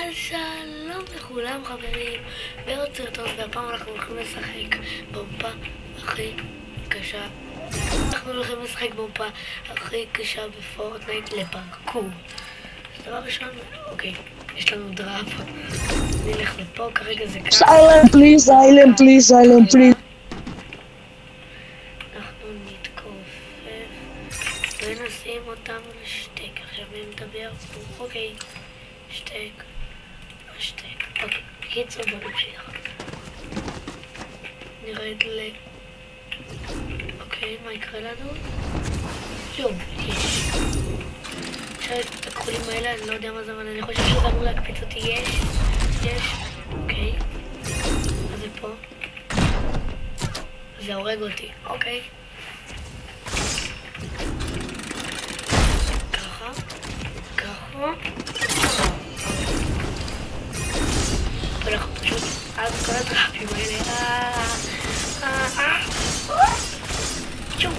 אז שלום לכולם חברים, בעוד סרטון, והפעם אנחנו הולכים לשחק במפה הכי קשה. אנחנו הולכים לשחק במפה הכי קשה בפורטנייט לפרקור. דבר ראשון, אוקיי, יש לנו דראפ. נלך לפה, כרגע זה כאן. Silent please, silent please, silent please. אנחנו נתכופף ונשים אותם לשטק. עכשיו מי מדבר פה? אוקיי, שטק. אוקיי, קיצור בוא נמשיך. נרד ל... אוקיי, מה יקרה לנו? שוב, יש. עכשיו את הכחולים האלה, אני לא יודע מה זה, אבל אני חושב שזה אמור להקפיץ אותי. יש. אוקיי. אז זה פה. זה הורג אותי. אוקיי. ככה. ואנחנו פשוט אז כל הדרפים האלה שום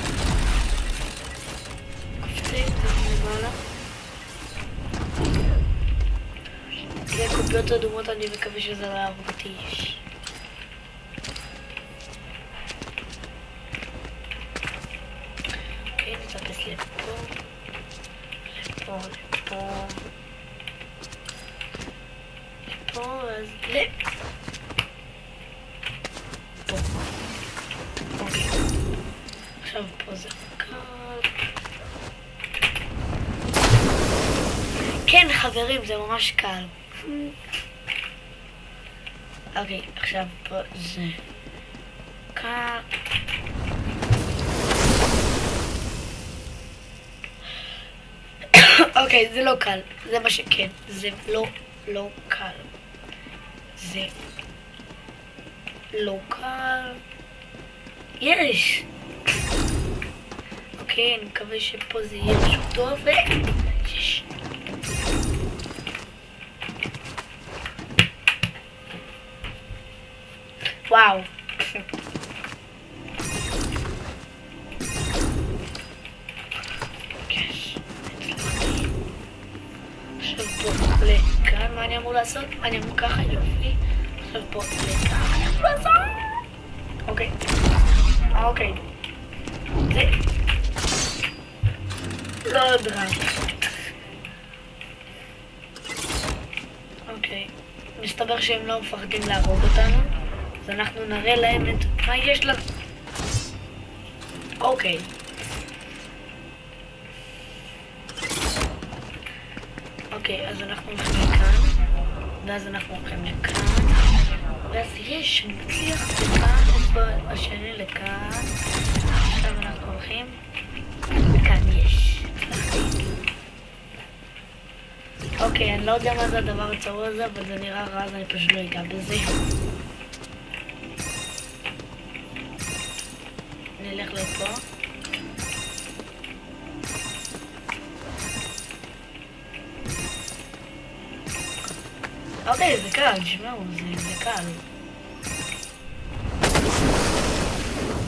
קופצים למעלה. זה קופיות אדומות, אני מקווה שזה לא יעבור אותי. אוקיי, נטפס לפה אז פה. אוקיי. עכשיו פה זה קל. כן חברים, זה ממש קל. אוקיי, עכשיו פה זה קל. אוקיי, זה לא קל. זה מה שכן. זה לא קל. זה לא קל. יש! אוקיי, אני מקווה שפה זה יהיה משהו טוב יש! וואו! עכשיו פה לכאן, מה אני אמור לעשות? אני אמור ככה, יופי. עכשיו פה לכאן, מה אני אמור לעשות? אוקיי. זה לא דראפ. אוקיי. מסתבר שהם לא מפחדים להרוג אותנו, אז אנחנו נראה להם את מה יש לנו. אוקיי. אוקיי, אז אנחנו הולכים לכאן, ואז אנחנו הולכים לכאן, ואז יש נצליח לכאן, השני לכאן. עכשיו אנחנו הולכים לכאן, יש. אוקיי, אני לא יודע מה זה הדבר הצהוב הזה, אבל זה נראה רע, אז אני פשוט לא אגע בזה. נלך לפה. אוקיי, זה קל, תשמעו, זה קל.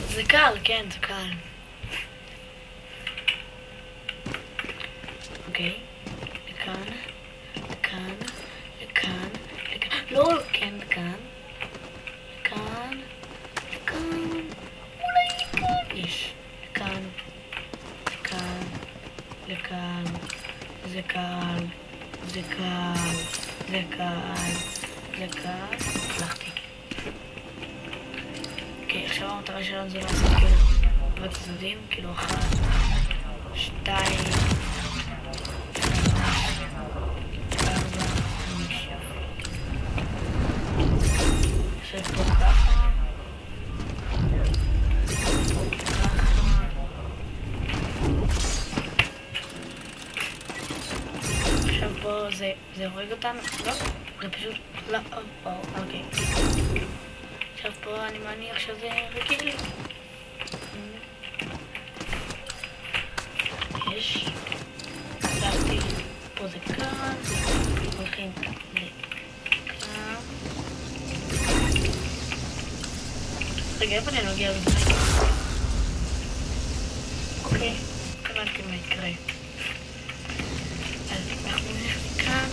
זה קל, כן, זה קל. אוקיי, לכאן. לא, כן, לכאן. אולי לכאן. יש. לכאן. זה קל. הצלחתי. אוקיי, עכשיו המטרה שלנו זה לעשות כאילו בצדדים, כאילו 1, 2, 4, 5. עכשיו פה ככה. עכשיו פה זה הורג אותנו? לא, זה פשוט לא, אוקיי. עכשיו פה אני מניח שזה רגיל. יש. עזרתי. פה זה כאן. הולכים לכאן. רגע, איפה אני נוגע בזה? אוקיי. הבנתי מה יקרה. אז אנחנו נלך לכאן,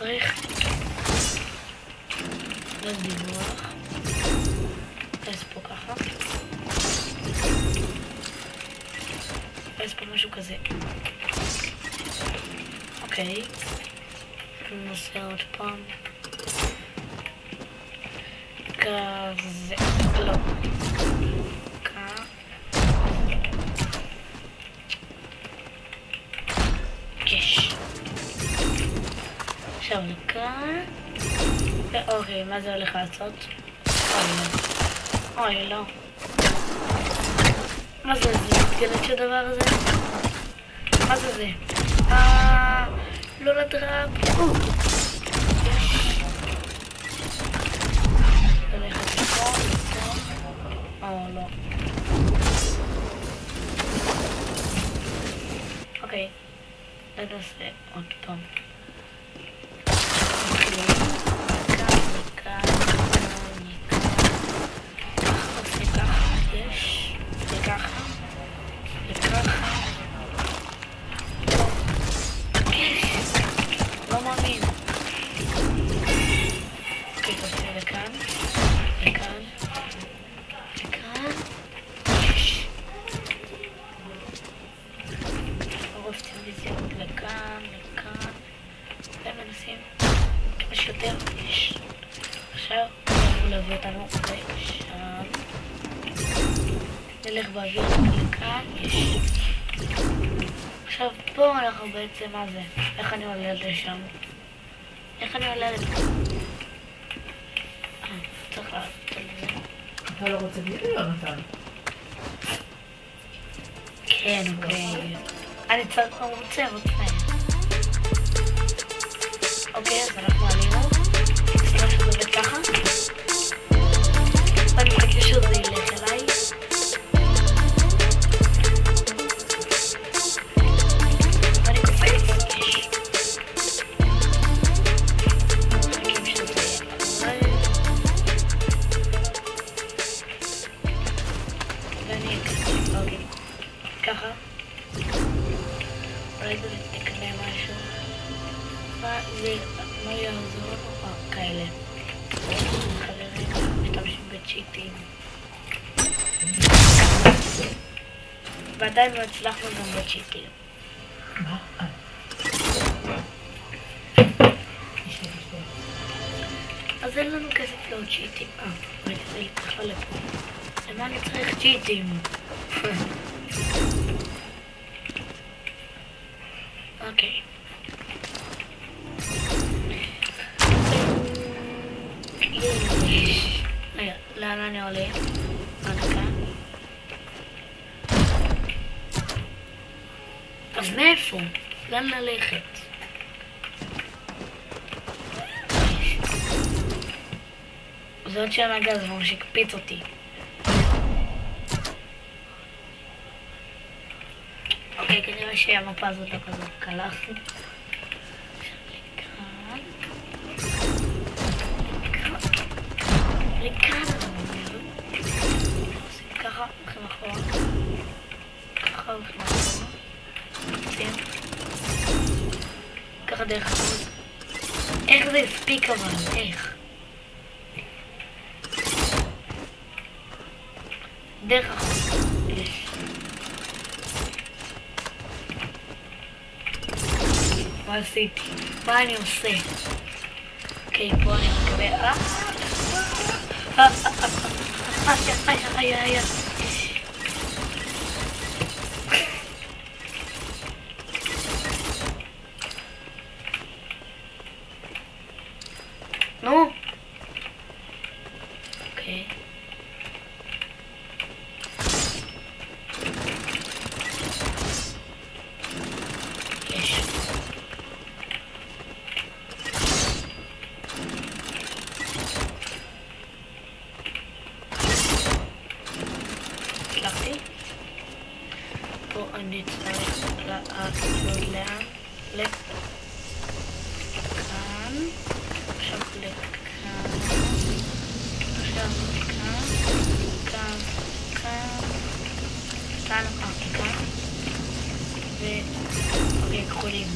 צריך לדיווח. אז פה ככה. אז פה משהו כזה. אוקיי. ננסה עוד פעם. כזה. לא. ככה. יש. עכשיו לכאן. אוקיי, מה זה הולך לעשות? אוי לא. מה זה? זה מתגלת שהדבר הזה? מה זה זה? לא לדרב. ללכת לפה, לפה. לא. אוקיי. ננסה עוד פעם. עכשיו נלווה אותנו לשם. נלך באוויר לכאן. עכשיו פה אנחנו בעצם, מה זה? איך אני עולה לשם? איך אני עולה לזה? צריך לעשות את זה. אתה לא רוצה בלי יונתן? כן, אוקיי. אני רוצה. אוקיי, אז אנחנו עלינו. סתם שזה עובד ככה. ואני מחכה שזה ילך אליי. ואני קופץ. יש. מחכים שזה יהיה. ואני אקצה. אוקיי. ככה. אולי זה תקנה משהו. זה לא יעזור או כאלה. חברים משתמשים בצ'יטים. ועדיין לא הצלחנו גם בצ'יטים. מה? אז אין לנו כסף לעוד צ'יטים. רגע, זה יתחלה לפה. למה אני צריך צ'יטים? אוקיי. רגע, לאן אני עולה? עד כאן. אז מאיפה? לאן ללכת? זאת שם הגז והוא שקפיץ אותי. אוקיי, כנראה שהמפה הזאת לא כזאת קלה. לכאן אני אומר. ככה, הולכים אחורה. ככה הולכים אחורה. ככה דרך אחורה. איך זה הספיק אבל? איך? דרך אחורה. יש. מה עשיתי? מה אני עושה? אוקיי, פה אני מקבל... איי. נו. אוקיי. יש. פה אני צריך לעשות לאן? לכאן. עכשיו לכאן. עכשיו לכאן. כאן. כאן. כאן. אוקיי, כחולים.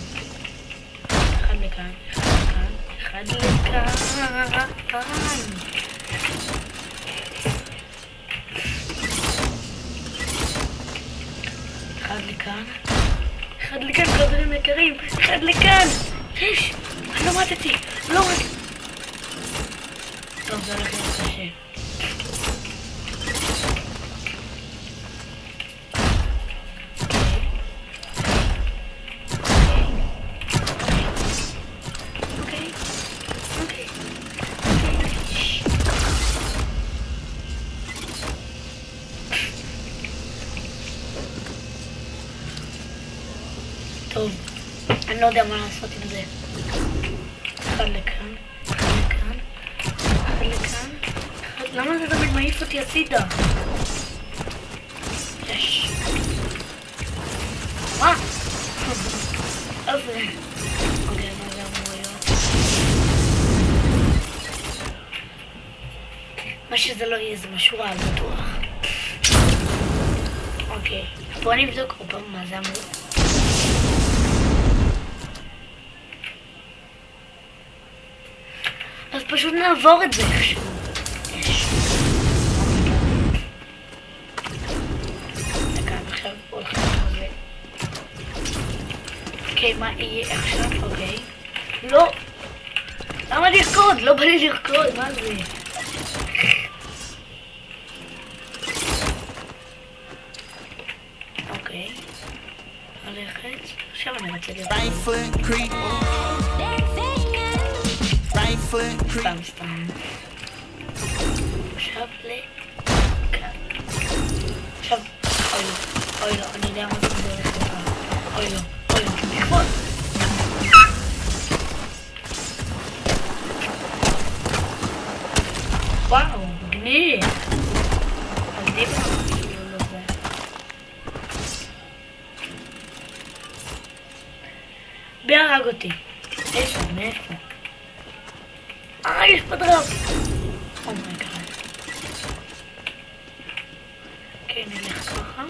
אחד לכאן. אחד לכאן. אחד לכאן. אחד לכאן. אחד לכאן, חברים יקרים. אחד לכאן. יש! אני לא מתתי. לא מתתי. טוב, זה הולך להיות קשה. טוב, אני לא יודע מה לעשות עם זה. אחד לכאן, אחד לכאן, אחד לכאן, אחד... למה זה תמיד מעיף אותי הצידה? יש. מה? אז זה... אוקיי, מה זה אמור להיות? מה שזה לא יהיה, זה משהו רע, בטוח. אוקיי, בוא נבדוק עוד פעם מה זה אמור. אז פשוט נעבור את זה איכשהו. יש. דקה, עכשיו הולכים לזה. אוקיי, מה יהיה עכשיו? אוקיי. לא! למה לרקוד? לא בא לי לרקוד, מה זה? אוקיי. הולכת. עכשיו אני רוצה לרקוד. סתם. עכשיו לכאן. עכשיו, אוי לא, אני יודע מה זה הולך לכאן. אוי לא, לכבוד. וואו, מגניב. מגניב כאילו לא זה. בהרג אותי. איפה, מאיפה? יש פה דרב! אומייגאד. אוקיי, נלך ככה.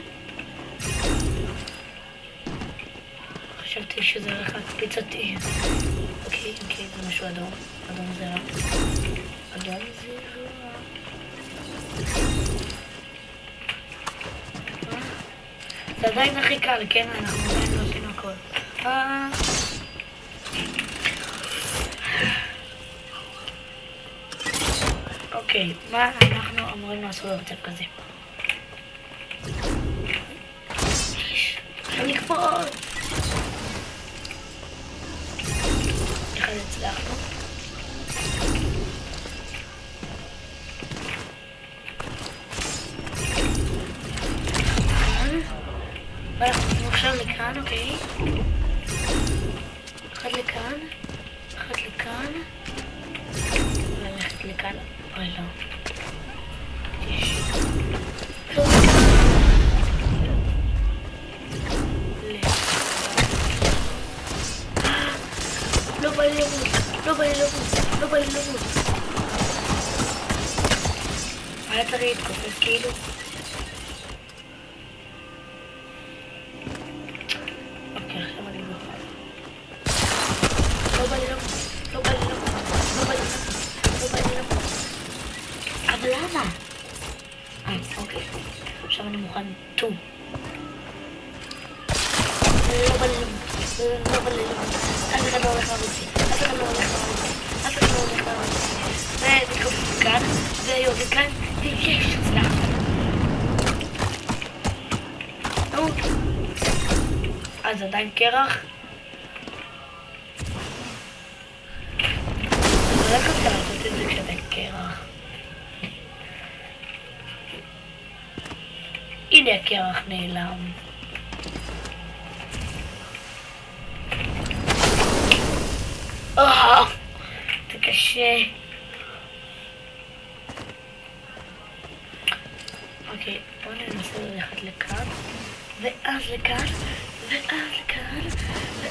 חשבתי שזה הולך להקפיץ אותי. אוקיי, זה משהו אדום. אדום זה רע. אדום זה רע. זה עדיין הכי קל, כן? אנחנו עדיין לא עשינו הכל. אוקיי, מה אנחנו אמורים לעשות במצב כזה? עכשיו לקפוץ! איך זה הצלחנו? ואנחנו עכשיו לכאן, אוקיי? אחד לכאן, אחד לכאן, ללכת לכאן. אוי לא. יש. לא בא לי למות. לא בא לי למות. לא בא לי למות. היה צריך להתכופף כאילו. אוקיי, עכשיו אני מוכן. לא בא לי למות. לא בא לי למות. לא בא לי למות. לא בא לי למות. אבל למה? אוקיי. עכשיו אני מוכן טו. לא בא לי למות. לא בא לי למות. אף אחד לא הולך לרוצי. אף אחד לא הולך לרוצי. אף אחד לא הולך לרוצי. ותקוף כאן, ויורד כאן, ויש הצלח. נו. אז עדיין קרח. אני לא רוצה לעשות את זה כשאתה קרח. הנה הקרח נעלם. זה קשה. אוקיי, בואו ננסה ללכת לכאן, ואז לכאן, ואז לכאן,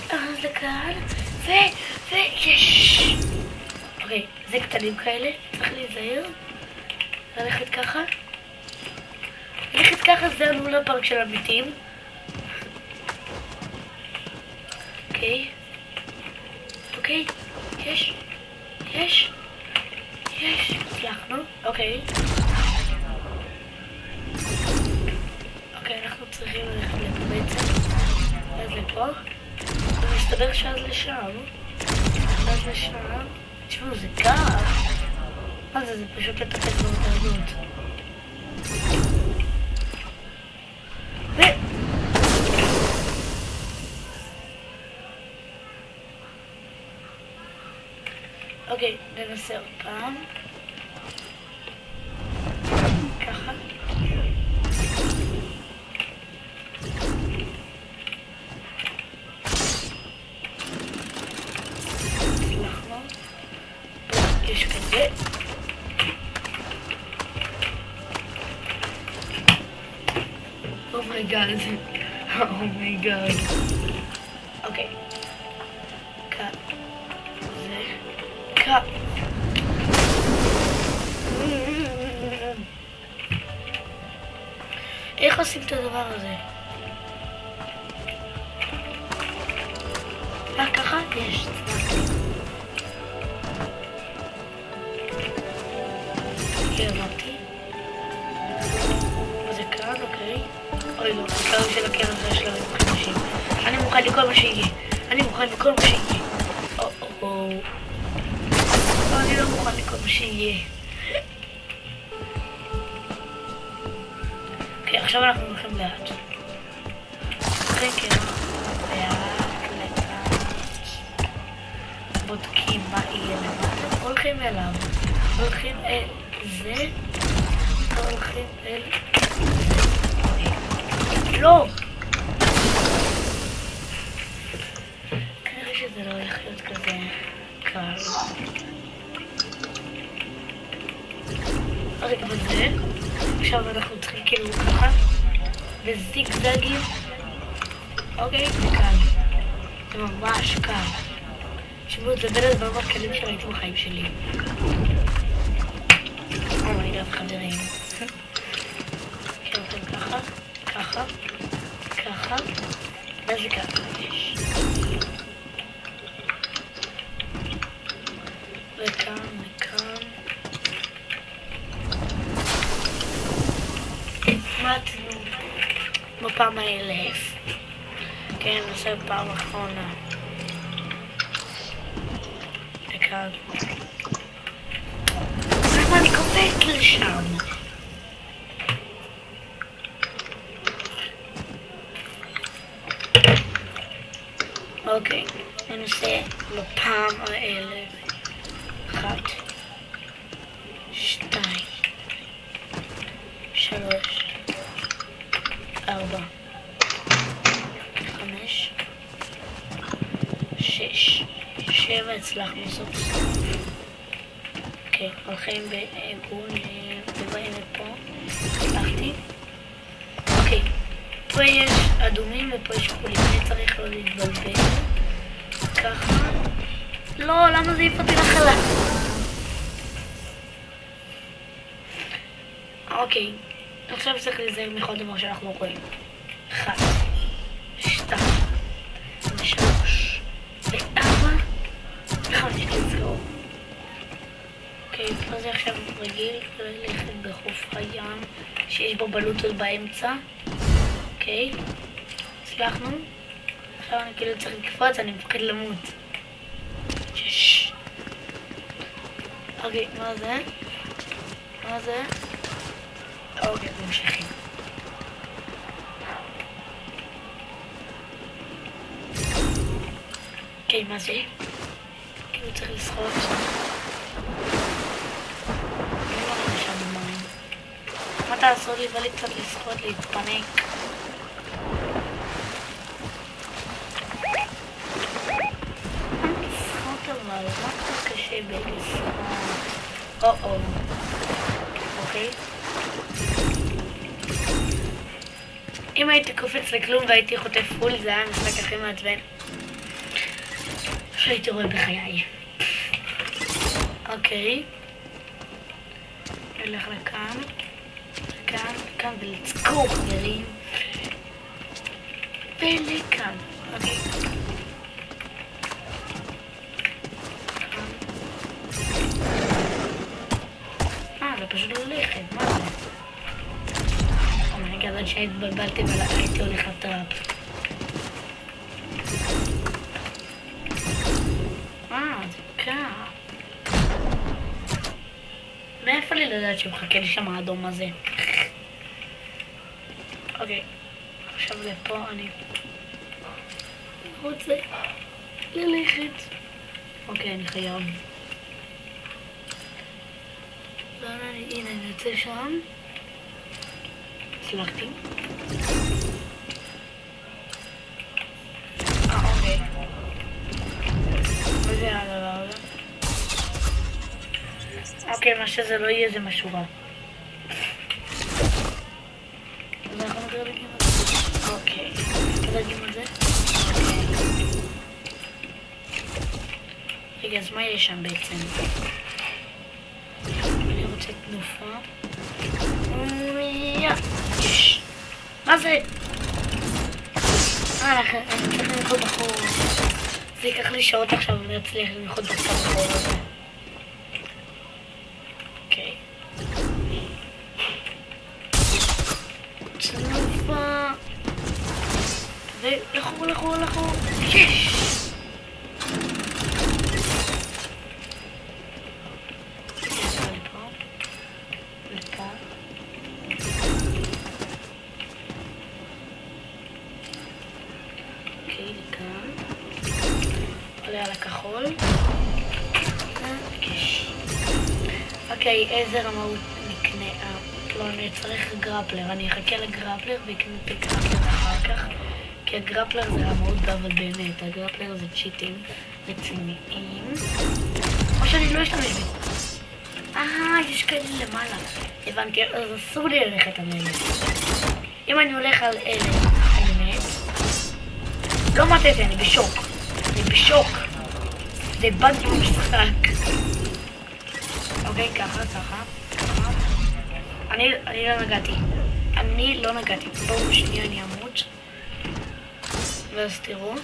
ואז לכאן, ויש! אוקיי, זה קטנים כאלה, צריך להיזהר. ללכת ככה. ללכת ככה זה הלולה פארק של המתים. אוקיי. אוקיי, יש. יש, הצלחנו, אוקיי. אוקיי, אנחנו צריכים ללכת לפה בעצם, אז לפה, ומסתבר שאז לשם, תשמעו, זה קר. מה זה? זה פשוט לטפס באותנות. אוקיי, ננסה עוד פעם. ככה. הצלחנו. יש כזה. אומייגאד. אומייגאד. אוקיי. איך עושים את הדבר הזה? ככה? יש, צלחתי. הבנתי. זה כאן, אוקיי. אוי לא, הקרב של הקרב זה של המוחשים. אני מוכן לכל מה שיהיה. אני מוכן לכל מה שיהיה. אני לא מוכן לכל מה שיהיה. אוקיי, עכשיו אנחנו הולכים לאט. כן, לאט. בודקים מה יהיה למטה. הולכים אליו. הולכים אל זה. הולכים אל זה. לא! כנראה שזה לא הולך להיות כזה קל. רגע, וזה. עכשיו אנחנו צריכים כאילו ככה. וזיגזגים. אוקיי, זה קל. זה ממש קל. תשמעו, זה בין הדברים הקלים שראיתי בחיים שלי. אומייגאד, חברים. כן, אתם ככה, ככה, ככה. וזה ככה יש. וכאן, וכאן. מתנו בפעם האלף. כן, נעשה בפעם האחרונה. וכאן. למה אני קופאת לשם? אוקיי, ננסה בפעם האלף. 1, 2, 3, 4, 5, 6, 7, הצלחנו סוף סוף. אוקיי, הולכים בעיגול ובאים לפה. הצלחתי. אוקיי, פה יש אדומים ופה יש כחולים. אני צריך לא להתבלבל. ככה. לא, למה זה העיף אותי לחלל? אוקיי, עכשיו צריך להיזהר מכל דבר שאנחנו רואים. 1, 2, 3, 4, 5, לסגור. אוקיי, פה זה עכשיו רגיל ללכת בחוף הים שיש בו בלוטות באמצע. אוקיי, הצלחנו. עכשיו אני כאילו צריך לקפוץ, אני מפחד למות. אוקיי, מה זה? מה זה? אוקיי, ממשיכים. אוקיי, מה זה? כאילו צריך לשחות. אני לא רואה שם במים. מה תעשו לי? בא לי קצת לשחות, להתפנק. אבל מה קצת קשה בלשחות? או-או. אוקיי. אם הייתי קופץ לכלום והייתי חוטף פול, זה היה המשחק הכי מעצבן שהייתי רואה בחיי. אוקיי. נלך לכאן. לכאן, לכאן, ולצקור חברים. ולכאן. אוקיי. ללכת, מה זה? אומייגאד, עד שהתבלבלתי והייתי הולך לטראפ. זה קר. מאיפה לי לדעת שמחכה לי שם האדום הזה? אוקיי, עכשיו לפה אני רוצה ללכת. אוקיי, אני חייב. הנה, אני יוצא שם. הצלחתי. אוקיי. מה זה הדבר הזה? אוקיי, מה שזה לא יהיה זה משהו רע. אז אנחנו מדרגים על זה. אוקיי. מדרגים על זה? רגע, אז מה יש שם בעצם? אני רוצה תנופה. יש. מה זה? אני צריך לנחות בחור. זה ייקח לי שעות עכשיו ואני אצליח לנחות בחור הזה. אוקיי. תנופה. ולכו. יש! עולה על הכחול. אוקיי, איזה רמאות נקנה? לא, אני צריך גרפלר. אני אחכה לגרפלר ויקנה את הגרפלר אחר כך. כי הגרפלר זה רמאות אבל באמת. הגרפלר זה צ'יטים רציניים. או שאני לא אשתמש בי. יש כאלה למעלה. הבנתי, אז אסור לי ללכת על אלה. אם אני הולך על אלה, אני מת. לא מתתי, אני בשוק. זה בנק במשחק. אוקיי, ככה. אני לא נגעתי. בואו שנייה אני אמות. ואז תראו.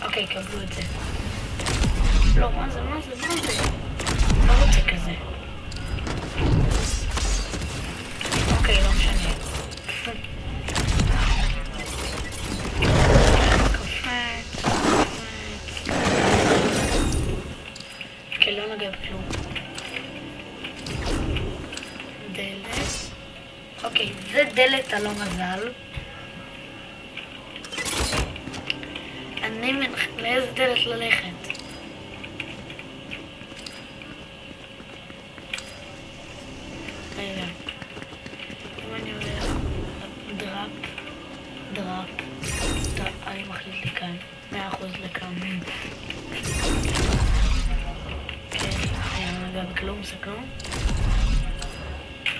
אוקיי, קבלו את זה. לא, מה זה? לא רוצה כזה. אוקיי, לא משנה. קופץ. אוקיי, לא נגע בכלום. דלת. אוקיי, זה דלת הלא מזל. אני מנחת לאיזה דלת ללכת. רגע. אם אני הולך דראפ, אני מחליט לי כאן. 100% לכאן. אוקיי, אני לא נגע בכלום, זה כלום.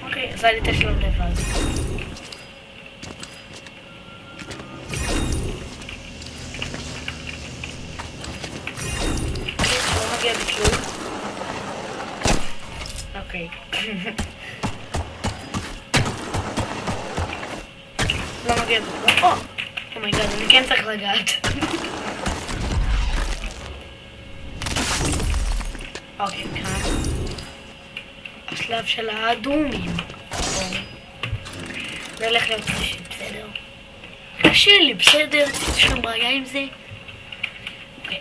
אוקיי, אז היה לי תשלום לבד. לא מגיע בכלום. אוקיי. לא מגיע בכלום. אומייגאד, אני כן צריך לגעת. אוקיי, כאן. השלב של האדומים. זה הולך להיות קשה, בסדר? קשה לי, בסדר? יש לכם בעיה עם זה? אוקיי,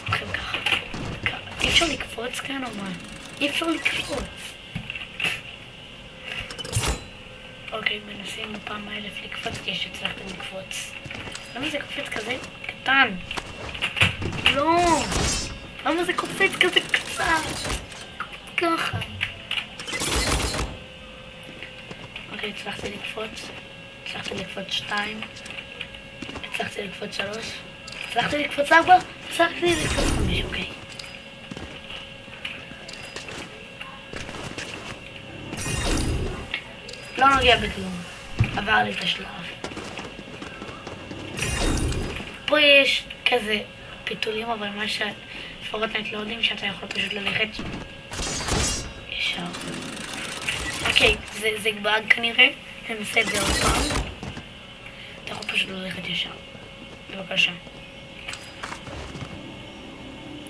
הולכים ככה. אי אפשר לקפוץ כאן או מה? אי אפשר לקפוץ. אוקיי, מנסים בפעם 1000 לקפוץ כי יש הצלחתם לקפוץ. למה זה קופץ כזה קטן? לא! למה זה קופץ כזה קצר? ככה. אוקיי, הצלחתי לקפוץ. הצלחתי לקפוץ 2. הצלחתי לקפוץ 3. הצלחתי לקפוץ 4. הצלחתי לקפוץ 5, אוקיי. לא נוגע בכלום. עבר לי את השלב. פה יש כזה פיתולים, אבל מה שפורטנייט לא יודעים שאתה יכול פשוט ללכת ישר. אוקיי, זה באג כנראה. ננסה את זה עוד פעם. אתה פשוט ללכת ישר. בבקשה.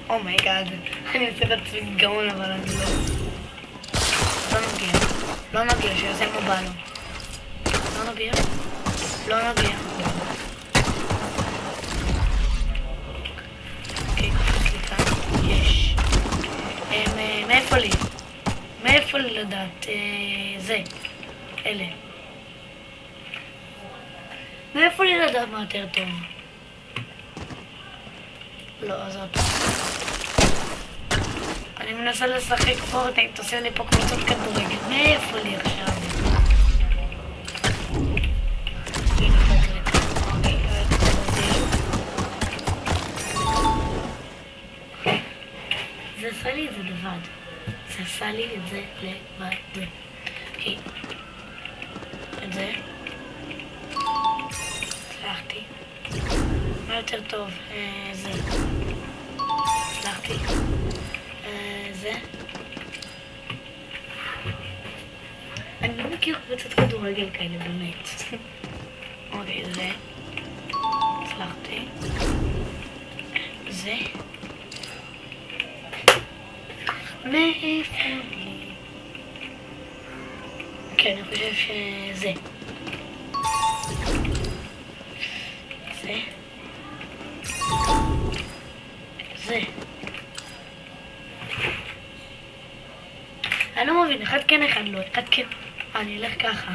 אומייגאד, אני עושה את עצמי גאון, אבל אני לא נגיע, שיעשה כמו בא לו. לא נגיע. אוקיי, קופץ לי כאן, יש. מאיפה לי לדעת? זה, אלה. מאיפה לי לדעת מה יותר טוב? לא, אז אותו. אני מנסה לשחק פורטנייט, עושה לי פה קבוצות כדורגל. מאיפה לי עכשיו? זה עשה לי את זה לבד. אוקיי. את זה. הצלחתי. מה יותר טוב? זה. הצלחתי. זה. אני לא מכיר קבוצות כדורגל כאלה, באמת. אוקיי, זה. הצלחתי. זה. מאיפה לי? כן, אני חושב שזה. זה. אני לא מבין, אחד כן, אחד לא, אחד כן. אני אלך ככה.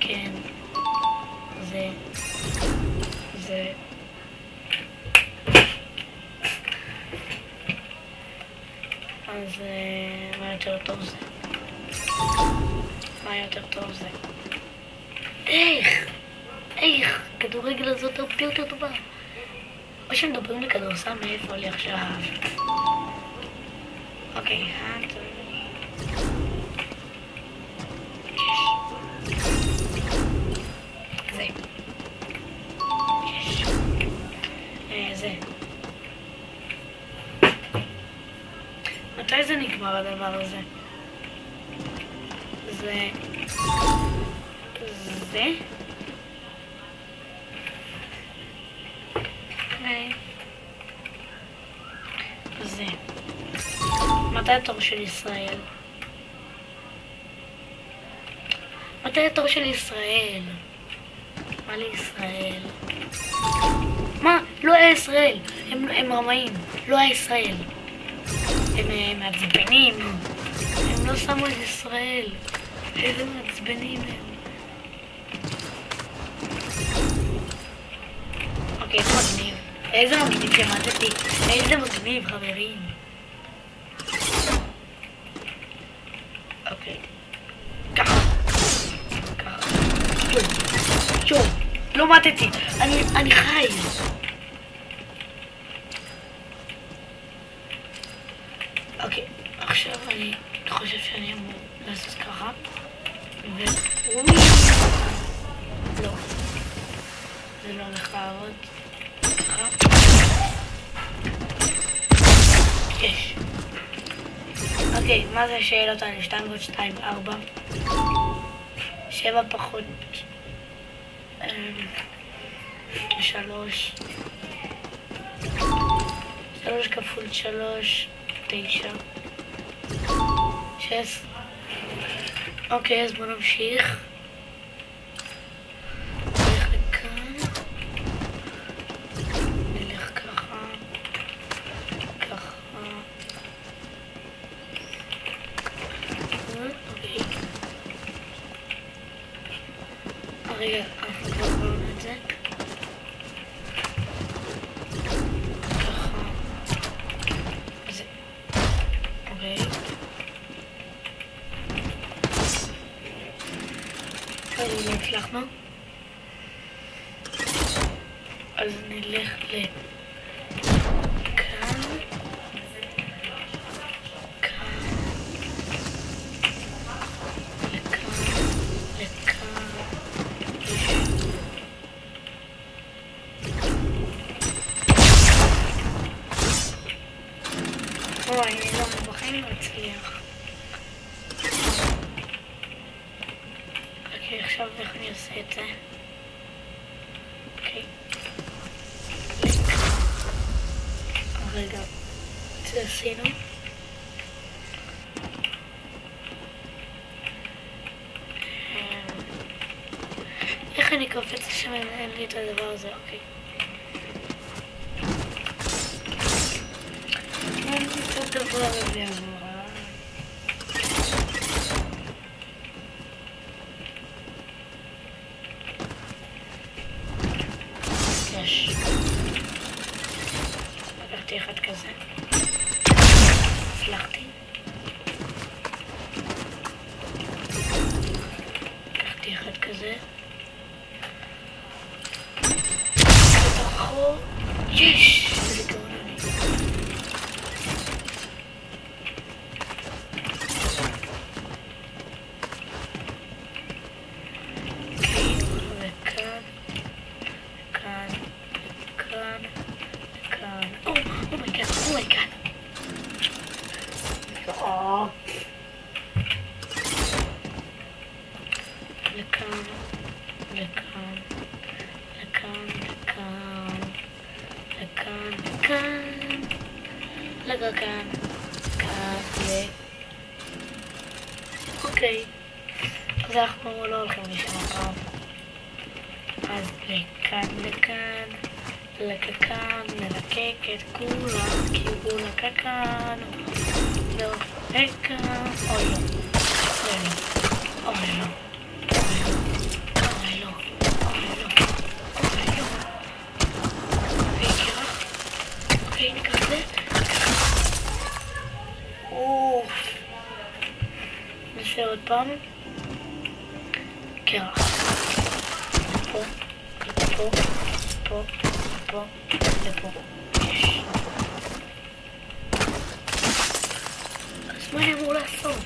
כן. זה. אז מה יותר טוב זה? איך? כדורגל הזאת הרבה יותר טובה. או שמדברים לכדורסל, מאיפה לי עכשיו? אוקיי, זה. מתי זה נגמר הדבר הזה? זה. זה. מתי התור של ישראל? מה לישראל? מה? לא היה ישראל. הם רמאים. לא היה ישראל. הם מעצבנים. הם לא שמו את ישראל. איזה מעצבנים הם. אוקיי, איזה מגניב שמעתתי. איזה מגניב, חברים. אוקיי. ככה. שוב. לא מעתתי. אני חי. אוקיי, עכשיו אני חושב שאני אמור לעשות ככה. לא. זה לא הולך לעבוד. ככה. יש. אוקיי, מה זה השאלות האלה? 2 ועוד 2, 4. 7 פחות 3. 3 כפול 3, 9. 6. אוקיי, אז בוא נמשיך. נלך לכאן. נלך ככה. אוקיי. רגע, אנחנו כבר עברנו את זה. זה. אוקיי. לא הצלחנו. אז נלך לכאן. אוי, אני לא בחיים לא אצליח. אוקיי, עכשיו איך אני עושה את זה? רגע, זה עשינו. איך אני קופץ לשם אם אין לי את הדבר הזה? אוקיי. אין לי את הדבר הזה אמורה. יש. לקחתי אחד כזה. הצלחתי. לקחתי אחד כזה. בתוכו. יש! איזה גאון אני. אוקיי, וכאן. כאן. כאן. כאן. אומייגאד, אומייגאד. לכאן, לכאן, לכאן, לכאן, לכאן, לכאן, לכאן, כאן, אוקיי, אז אנחנו לא הולכים לשם הפעם. אז לכאן, לכאן, לכאן, נלקק את כולם, כי הוא לקקן, לא, לכאן, אוי לא, אוי לא, אוי לא, אוי לא, אוי לא, וקרח, אוקיי, ניקח זה, אוף, נעשה עוד פעם, קרח, פה, פה, פה, פה, לפה, יש. אז מה אני אמור לעשות?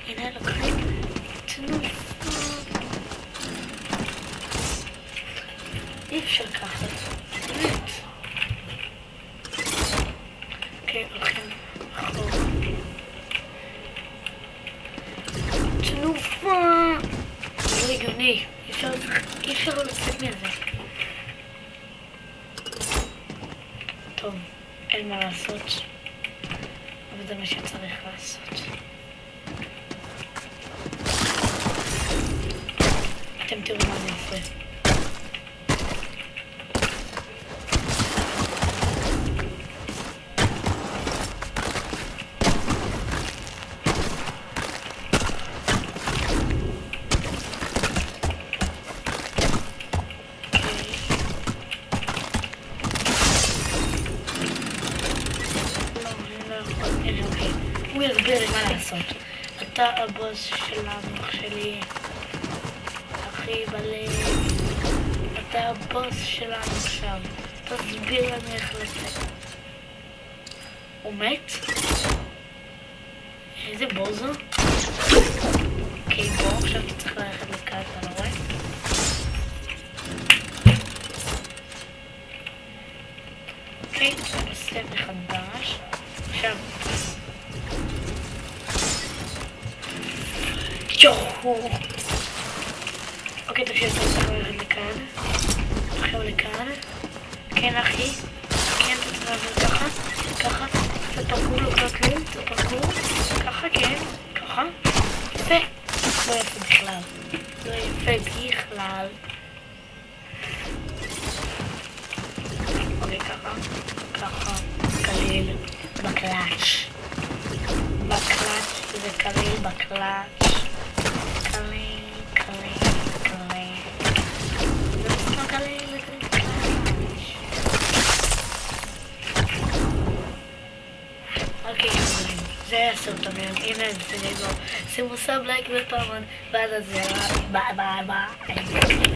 הנה לוקחים תנופה. אי אפשר ככה, באמת. אוקיי, הולכים אחורה. תנופה! זה לא הגיוני, אי אפשר לצאת מזה. טוב, אין מה לעשות. אבל זה מה שצריך לעשות. אתם תראו מה זה יפה. הוא יסביר לי מה לעשות. אתה הבוס של המוח שלי, אחי בלב. אתה הבוס שלנו עכשיו. תסביר לנו איך לצאת. הוא מת? איזה בוזו? אוקיי, בוא, עכשיו אתה צריך ללכת לכאן, אתה לא רואה? אוקיי, נעשה מחדש. עכשיו. יואו! אוקיי, תקשיב, אתה צריך ללכת לכאן. עכשיו לכאן. כן, אחי. כן, אתה צריך לעבור ככה. ככה. תפרקו לו קצת כלום. תפרקו. ככה, כן. ככה. יפה. לא יפה בכלל. לא יפה בכלל. אוקיי, ככה. ככה. קליל. בקלאץ'. בקלאץ'. זה קליל בקלאץ'. קליל, קליל, קליל. זה בסדר קליל, זה קלאץ'. אוקיי, חברים. זה היה סרטון. הנה, זה נגמר. שימו סאב, לייק ופעמון. ועד אז, ביי ביי ביי.